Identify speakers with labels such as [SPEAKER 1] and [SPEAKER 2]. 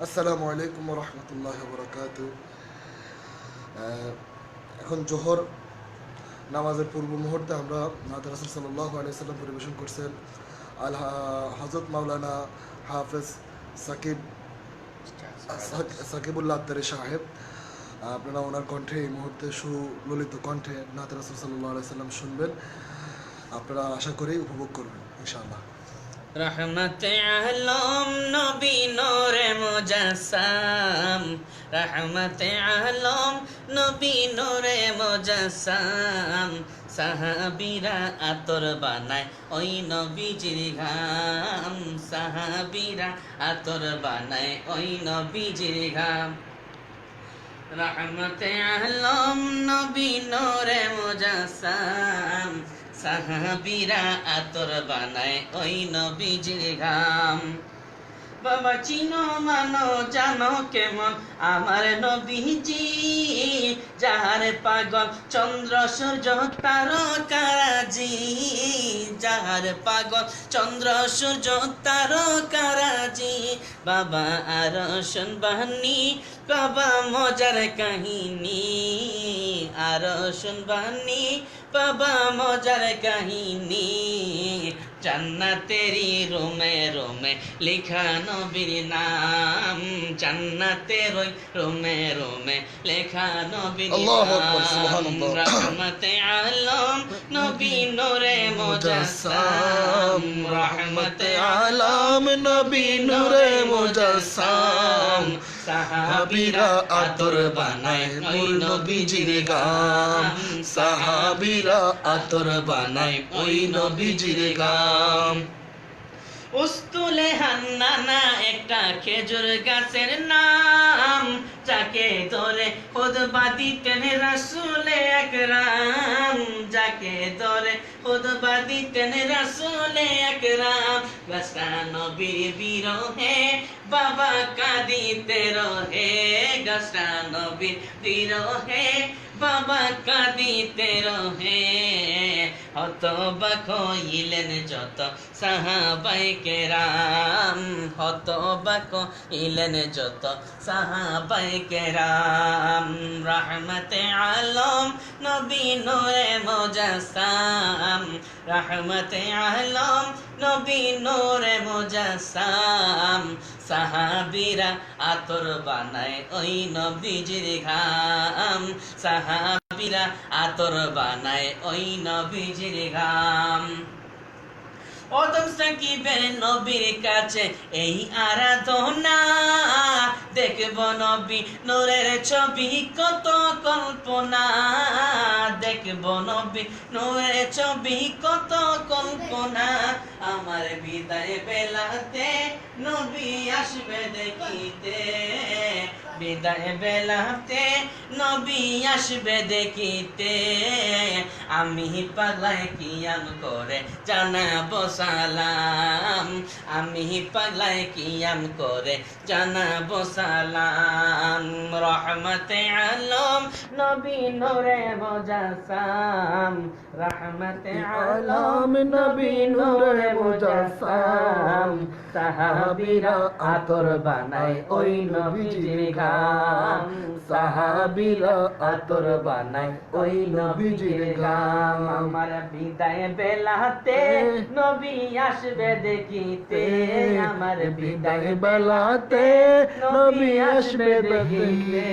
[SPEAKER 1] আসসালামু আলাইকুম ওয়া রাহমাতুল্লাহি ওয়া বারাকাতুহু। এখন জোহর নামাজের পূর্ব মুহূর্তে আমরা নাত রাসূল সাল্লাল্লাহু আলাইহি সাল্লাম পরিবেশন করছেন হযরত মাওলানা হাফেজ সাকিব সাকিবুল্লাহ আত্তারি সাহেব। আপনারা ওনার কণ্ঠে এই মুহূর্তে সুললিত কণ্ঠে নাত রাসূল সাল্লাল্লাহু আলাইহি সাল্লাম শুনবেন। আপনারা আশা করি উপভোগ করবেন ইনশাআল্লাহ।
[SPEAKER 2] রহমতে আলম নবী নূরে মুজাসসাম, রহমতে আলম নবী নূরে মুজাসসাম। সাহাবীরা আতর বানায় ওই নবীজির ঘাম, সাহাবীরা আতর বানায় ওই নবীজির ঘাম। রহমতে আলম নবী নূরে মুজাসসাম, সাহাবীরা আতর বানায় ওই নবীজির ঘাম। বাবা চিনো মানো জানো কেমন আমার নবীজি, যাহার পাগল চন্দ্র সূর্য তারকারাজি, যাহার পাগল চন্দ্র সূর্য তারকারাজি। বাবা আর শুনবানি বাবা মজার কাহিনী, আর শুনবানি বাবা মজার কাহিনী। জান্নাতেরি রোমে রোমে লেখা নবীর নাম, জান্নাতের ওই রোমে রোমে লেখা নবীর নাম। রহমতে আলম নবী নূরে মুজাসসাম, রহমতে আলম নবী নূরে মুজাসসাম। সাহাবীরা আতর বানায় ওই নবীজির গাম, সাহাবীরা আতর বানায় ওই নবীজির গাম। উস্তুলে হান্নানা একটা খেজুর গাছের নাম, যাকে ধরে খুতবা দিতেন রাসূলে আকরাম, যাকে ধরে খুতবা দিতেন রাসূলে আকরাম। গাছটা নবীর বিরহে বাবা কাঁদিতে রহে, গাছটা নবীর বিরহে বাবা কাঁদিতে রহে। হতবাক হইলেন যত সাহাবায়ে কেরাম, হতবাক হইলেন যত সাহাবায়ে কেরাম। রহমতে আলম নবী নূরে মুজাসসাম, রহমতে আলম নবী নূরে মুজাসসাম। সাহাবীরা আতর বানায় ওই নবীজির ঘাম, সাহাবীরা আতর বানায় ওই নবীজির ঘাম। ওদম সাকিবের নবীর কাছে এই আরাধনা, দেখব নবী নূরের ছবি কত কল্পনা, দেখব নবী নূরের ছবি কত কল্পনা। আমার বিদায় বেলাতে নবী আসবে দেখিতে, বিদায় বেলাতে নবী আসবে দেখিতে। আমি পাগলায় কিয়াম করে জানাবো সালাম, আমি পাগলায় কিয়াম করে জানাবো সালাম। রহমতে আলম নবী নূরে মুজাসসাম, রহমতে আলম নবী নূরে মুজাসসাম। সাহাবীরা আতর বানায় ওই নবীজির ঘাম, সাহাবীরা আতর বানায় ওই নবীজির ঘাম। আমার বিদায় বেলাতে নবী আসবে দেখিতে, আমার বিদায় বেলাতে নবী আসবে দেখিতে।